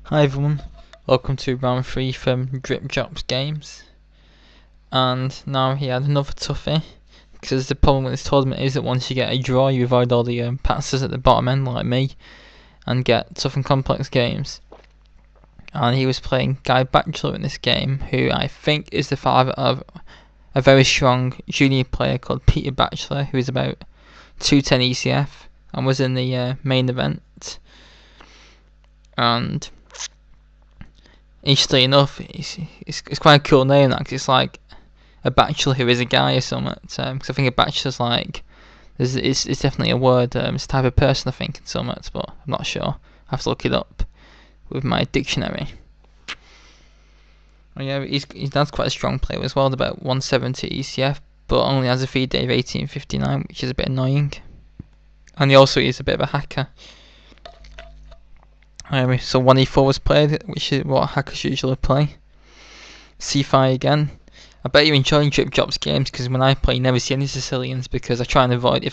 Hi everyone, welcome to round 3 from Drip Drops Games. And now he had another toughie, because the problem with this tournament is that once you get a draw you avoid all the passes at the bottom end like me and get tough and complex games. And he was playing Guy Batchelor in this game, who I think is the father of a very strong junior player called Peter Batchelor, who is about 210 ECF and was in the main event. And interestingly enough, it's quite a cool name, that, because it's like a bachelor who is a guy or something. Because I think a bachelor's like, it's definitely a word, it's a type of person I think in something, but I'm not sure. I have to look it up with my dictionary. Oh yeah, his dad's quite a strong player as well, about 170 ECF, but only has a feed day of 1859, which is a bit annoying. And he also is a bit of a hacker. Anyway, so 1e4 was played, which is what hackers usually play. C5 again. I bet you're enjoying Drip Drops games, because when I play you never see any Sicilians, because I try and avoid, I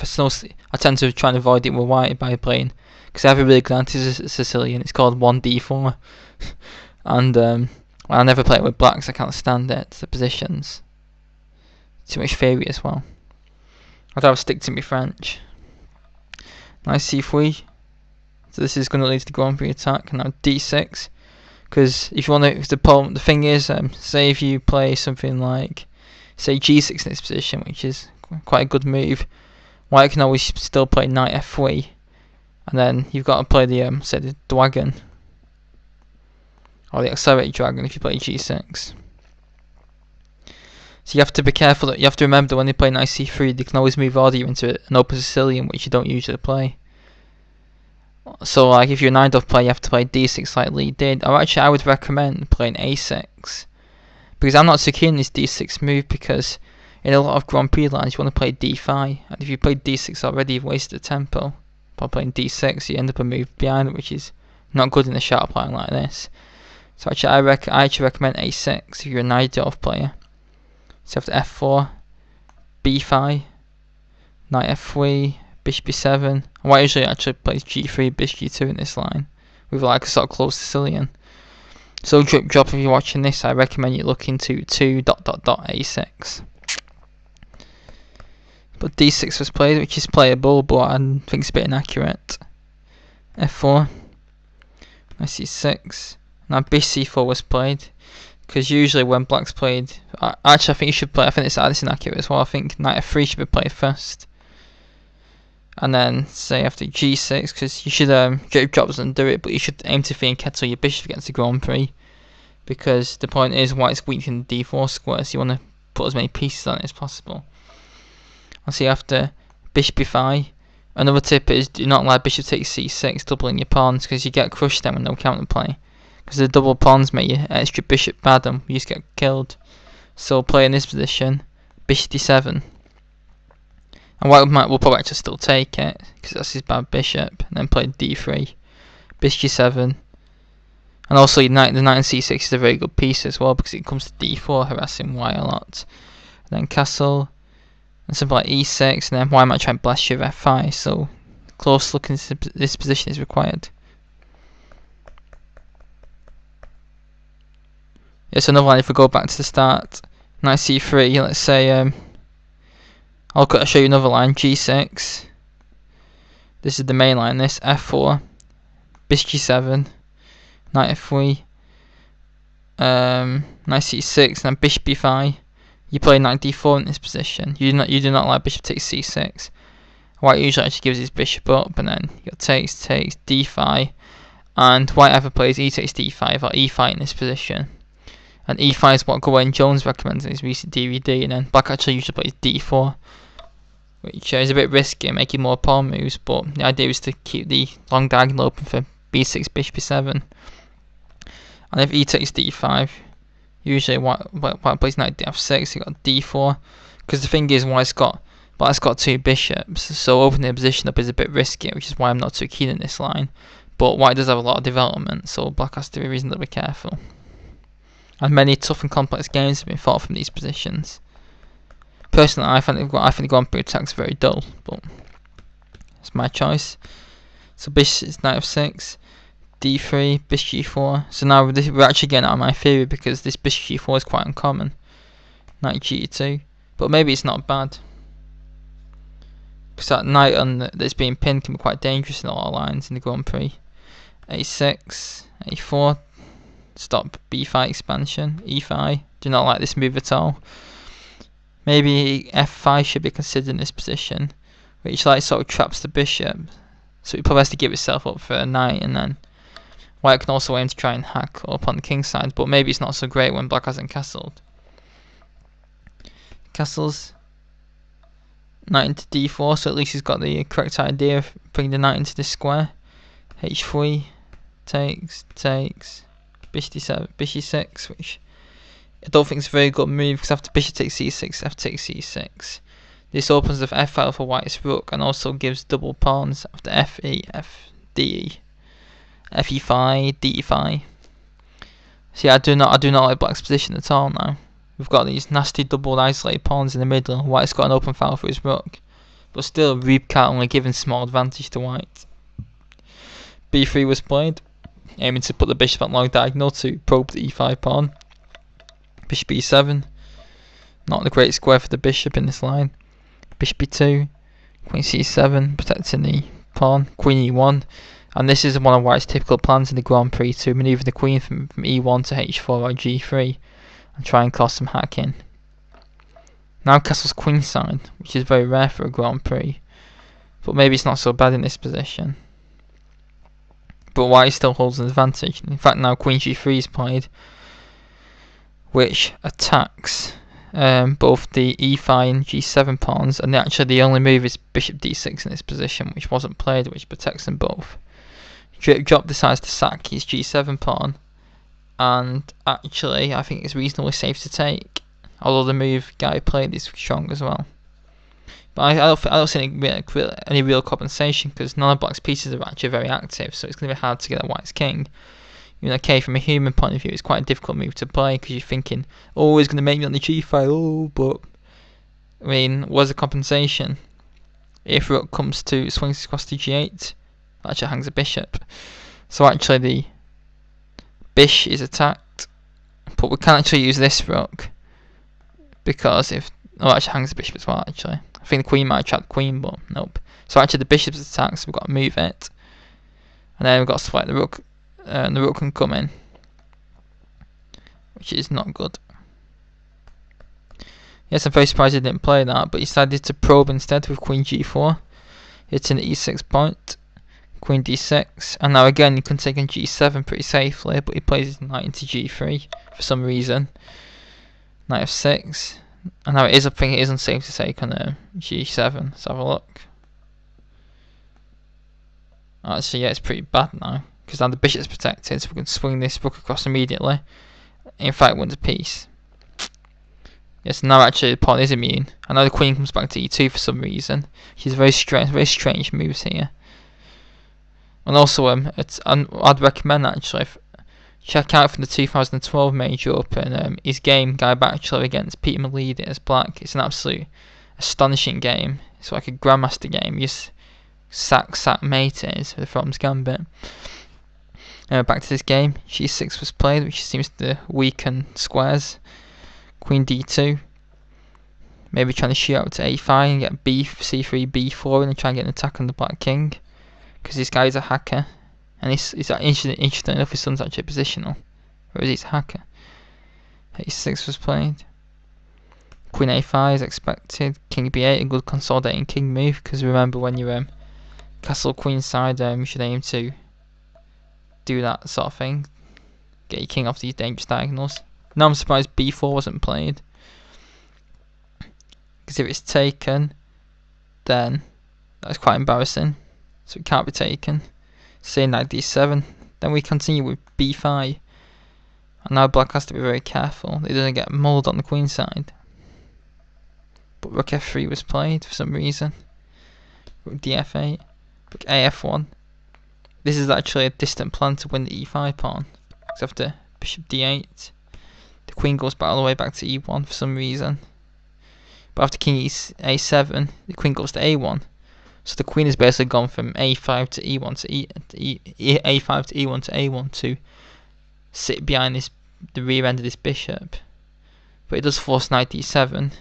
tend to try and avoid it with white by playing, because I have a really good anti-Sicilian, it's called 1d4. And I never play it with blacks, I can't stand it, the positions. Too much theory as well. I'd rather stick to my French. Nice c3. So this is going to lead to the Grand Prix attack. Now d6, because if you want to, the thing is, say if you play something like, say g6 in this position, which is quite a good move, white can always still play knight f3, and then you've got to play the say the dragon, or the accelerated dragon if you play g6. So you have to be careful, that you have to remember that when you play knight c3, they can always move order you into an open Sicilian, which you don't usually play. So like if you're a 9-dove player, you have to play d6 like Lee did. Or actually I would recommend playing a6, because I'm not so keen on this d6 move, because in a lot of Grand Prix lines you want to play d5, and if you play d6 already you've wasted the tempo. By playing d6 you end up a move behind, which is not good in a sharp line like this. So actually I actually recommend a6 if you're a 9-dove player. So after f4, b5, knight f3, bishop b7. White usually actually plays g3, bishop g2 in this line, with like a sort of close Sicilian. So Drip Drop, if you're watching this, I recommend you look into 2.a6. But d6 was played, which is playable, but I think it's a bit inaccurate. f4, knight c6. Now bishop c4 was played, because usually when black's played, actually I think you should play, I think it's inaccurate as well. I think knight f3 should be played first. And then say after g6, because you should Drip Drop doesn't do it, but you should aim to free and kettle your bishop against the Grand Prix, because the point is white's weak in the d4 square, so you want to put as many pieces on it as possible. I'll see after bishop b5. Another tip is do not allow bishop takes c6, doubling your pawns, because you get crushed then with no counterplay, because the double pawns make your extra bishop bad and you just get killed. So play in this position, bishop d7. And white will probably actually still take it, because that's his bad bishop, and then play d3, bishop g7. And also the knight and c6 is a very good piece as well, because it comes to d4, harassing white a lot. And then castle, and something like e6, and then white might try and blast you with f5, so close look into this position is required. Yeah, so another line, if we go back to the start, knight c3, let's say, I'll show you another line, g6. This is the main line, this, f4, bishop g7, knight f3, knight c6, and then bishop b5. You play knight d4 in this position. You do not like bishop takes c6. White usually actually gives his bishop up, and then you got takes, d5, and white either plays e takes d5 or e5 in this position. And e5 is what Gawain Jones recommends in his recent DVD, and then black actually usually plays d4, which is a bit risky, making more pawn moves, but the idea is to keep the long diagonal open for b6, bishop b7. And if e takes d5, usually white plays knight df6, you got d4, because the thing is black's got two bishops, so opening the position up is a bit risky, which is why I'm not too keen on this line. But white does have a lot of development, so black has to be reasonably careful. And many tough and complex games have been fought from these positions. Personally, I think the Grand Prix attack is very dull, but it's my choice. So bishop is knight f6, d3, bishop g4. So now we're actually getting out of my theory because this bishop g4 is quite uncommon. Knight g2, but maybe it's not bad. Because that knight that's being pinned can be quite dangerous in a lot of lines in the Grand Prix. a6, a4, stop b5 expansion, e5. Do not like this move at all. Maybe f5 should be considered in this position, which like sort of traps the bishop. So it probably has to give itself up for a knight, and then white can also aim to try and hack up on the king side, but maybe it's not so great when black hasn't castled. Castles, knight into d4, so at least he's got the correct idea of bringing the knight into this square. h3, takes, bishop d7, bishop e6, which I don't think is a very good move, because after bishop takes c6, f takes c6. This opens the f file for white's rook and also gives double pawns after fe, fde, fe5, de5. See, I do not like black's position at all now. We've got these nasty double isolated pawns in the middle. White's got an open file for his rook, but still Riviera only giving small advantage to white. b3 was played, aiming to put the bishop at long diagonal to probe the e5 pawn. Bishop b7, not the great square for the bishop in this line. Bishop b2, queen c7, protecting the pawn, queen e1, and this is one of white's typical plans in the Grand Prix, to manoeuvre the queen from e1 to h4 or g3 and try and cause some hacking. Now castles queenside, which is very rare for a Grand Prix, but maybe it's not so bad in this position. But white still holds an advantage. In fact, now queen g3 is played, which attacks both the e5 and g7 pawns, and actually the only move is bishop d6 in this position, which wasn't played, which protects them both. Drop decides to sack his g7 pawn, and actually I think it's reasonably safe to take, although the move guy played is strong as well. But I don't see any real compensation, because none of black's pieces are actually very active, so it's going to be hard to get a white's king. Okay, from a human point of view, it's quite a difficult move to play, because you're thinking, oh, he's going to make me on the g5, oh, but, I mean, what's the compensation? If rook comes to, swings across to g8, that actually hangs a bishop. So actually the bish is attacked, but we can't actually use this rook, because if, oh, it actually hangs the bishop as well, actually. I think the queen might trap the queen, but nope. So actually the bishop's attacked, so we've got to move it, and then we've got to select the rook. And the rook can come in, which is not good. Yes, I'm very surprised he didn't play that, but he decided to probe instead with queen g4, hitting the e6 point, queen d6, and now again you can take on g7 pretty safely, but he plays his knight into g3 for some reason. Knight f6, and now I think it is unsafe to take on g7. Let's have a look. Actually, yeah, it's pretty bad now, because now the bishop's protected, so we can swing this rook across immediately. In fact, wins a piece. Yes, now actually the pawn is immune. And now the queen comes back to e2 for some reason. She's very strange moves here. And also, I'd recommend actually check out from the 2012 Major Open his game Guy Batchelor against Peter Malidi as black. It's an absolute astonishing game. It's like a grandmaster game. You just sack mate it is for the From's Gambit. Back to this game, g6 was played, which seems to weaken squares. Queen d2, maybe trying to shoot out to a5 and get c3 b4 and try and get an attack on the black king, because this guy is a hacker, and he's interesting enough his son's actually positional, whereas he's a hacker. a6 was played, queen a5 is expected, king b8, a good consolidating king move, because remember when you castle queen side, you should aim to do that sort of thing, get your king off these dangerous diagonals. Now I'm surprised b4 wasn't played, because if it's taken, then that's quite embarrassing, so it can't be taken. Say knight d7, then we continue with b5, and now black has to be very careful that he doesn't get mulled on the queen side. But rook f3 was played for some reason, rook df8, rook af1. This is actually a distant plan to win the e5 pawn, because after bishop d8, the queen goes all the way back to e1 for some reason. But after king a7, the queen goes to a1. So the queen has basically gone from a5 to e1 to a5 to e1 to a1 to sit behind the rear end of this bishop. But it does force knight d7,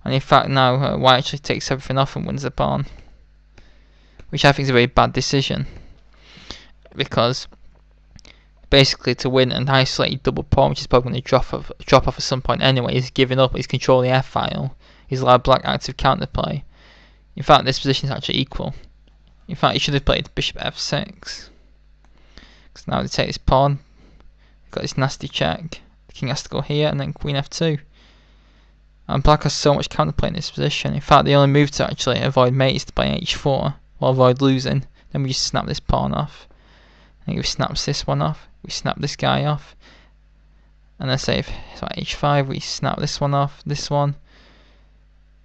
and in fact now white actually takes everything off and wins the pawn, which I think is a very bad decision, because basically to win an isolated double pawn, which is probably going to drop off at some point anyway, he's giving up, he's controlling the f-file, he's allowed black active counterplay. In fact, this position is actually equal. In fact, he should have played bishop f6, because now they take this pawn, got this nasty check, the king has to go here, and then queen f2. And black has so much counterplay in this position. In fact, the only move to actually avoid mate is to play h4, or avoid losing. Then we just snap this pawn off. And we snaps this one off, we snap this guy off. And then say, so h5, we snap this one off, this one.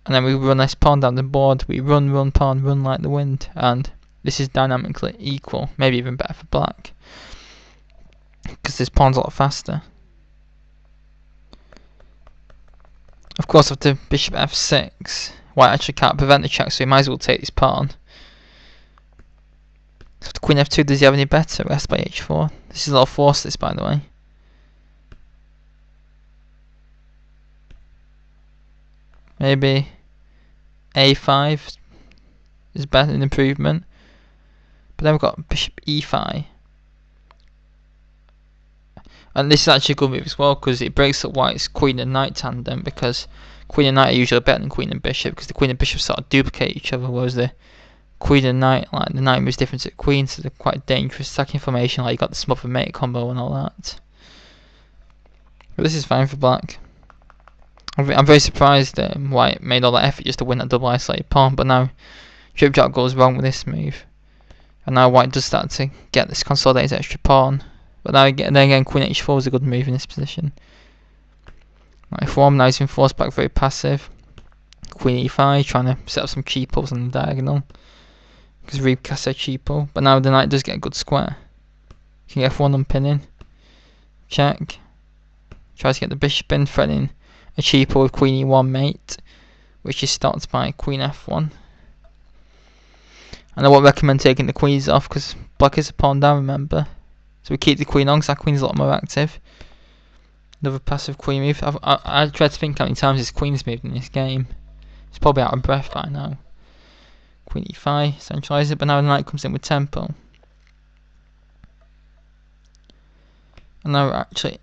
And then we run this pawn down the board, we run pawn, run like the wind. And this is dynamically equal, maybe even better for black, because this pawn's a lot faster. Of course, after bishop f6, white actually can't prevent the check, so he might as well take this pawn. So after queen f2, does he have any better? Rest by h4. This is a lot of force, this, by the way. Maybe a5 is better, an improvement. But then we've got bishop e5. And this is actually a good move as well, because it breaks up white's queen and knight tandem, because queen and knight are usually better than queen and bishop, because the queen and bishop sort of duplicate each other, whereas the queen and knight, like the knight moves different to the queen, so they're quite dangerous attacking formation, like you got the smother mate combo and all that. But this is fine for black. I'm very surprised that white made all that effort just to win that double isolated pawn, but now drip drop goes wrong with this move. And now white does start to get this consolidated extra pawn. But now again, queen h4 is a good move in this position. Knight f1, now he's been forced back very passive. Queen e5, trying to set up some cheapos on the diagonal, because Riviera said cheapo. But now the knight does get a good square. King f1 unpinning. Check. Tries to get the bishop in, threatening a cheapo with queen e1 mate, which is stopped by queen f1. And I won't recommend taking the queens off, because black is a pawn down, remember. So we keep the queen on, because that queen's a lot more active. Another passive queen move. I tried to think how many times this queen's moved in this game. It's probably out of breath by now. Queen e5, centralise it, but now the knight comes in with tempo. And now actually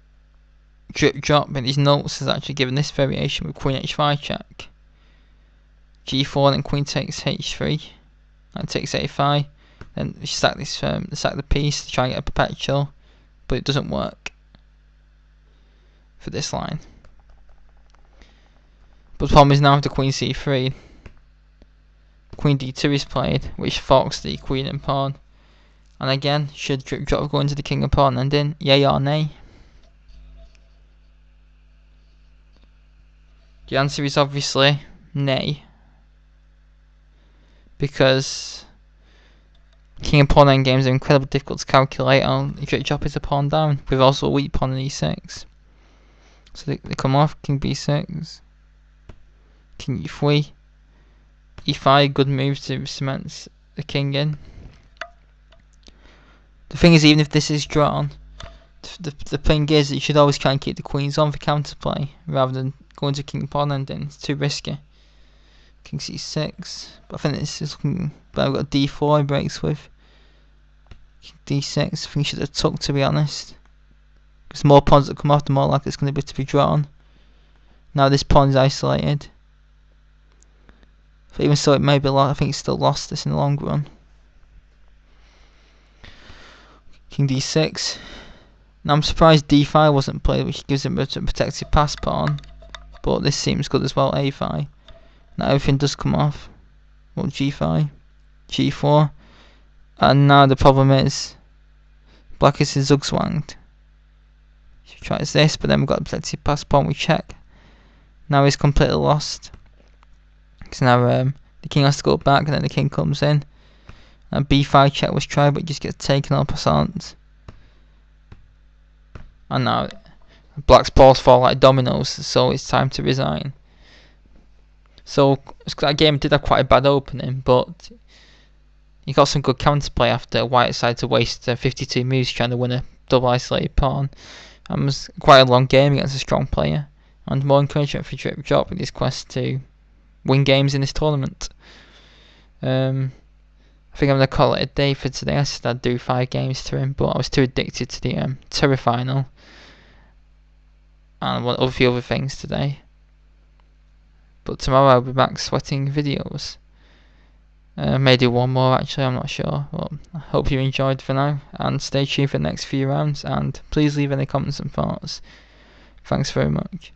drip drop in these notes has actually given this variation with queen h5 check. g4, then queen takes h3. Knight takes a5. Then we stack this stack the piece to try and get a perpetual, but it doesn't work for this line. But the problem is now after queen c3, queen d2 is played, which forks the queen and pawn. And again, should drip drop go into the king and pawn and in? Yay or nay? The answer is obviously nay, because king and pawn endgames are incredibly difficult to calculate, and drip drop is a pawn down, with also a weak pawn in e6. So they come off, king b6, king e3, e5, good move to cement the king in. The thing is, even if this is drawn, the thing is that you should always try and keep the queens on for counterplay, rather than going to king pawn ending. It's too risky. King c6, but I think this is looking better. We've got d4 he breaks with. King d6, I think he should have took, to be honest. Because the more pawns that come off, the more likely it's going to be drawn. Now this pawn is isolated. But even so, it may be lost. I think he's still lost this in the long run. King d6. Now I'm surprised d5 wasn't played, which gives him a protected pass pawn. But this seems good as well, a5. Now everything does come off. Well, g5, g4. And now the problem is, black is zugzwanged. She tries this, but then we've got a protected pass pawn, we check. Now he's completely lost. Because now the king has to go back, and then the king comes in. And b5 check was tried, but it just gets taken en passant. And now black's pawns fall like dominoes, so it's time to resign. So that game did have quite a bad opening, but he got some good counterplay after White decided to waste 52 moves trying to win a double isolated pawn. And it was quite a long game against a strong player, and more encouragement for Drip Drop with his quest to win games in this tournament. I think I'm going to call it a day for today. I said I'd do 5 games to him, but I was too addicted to the Terra final and a few other things today. But tomorrow I'll be back sweating videos. May do one more actually, I'm not sure. But I hope you enjoyed for now, and stay tuned for the next few rounds, and please leave any comments and thoughts. Thanks very much.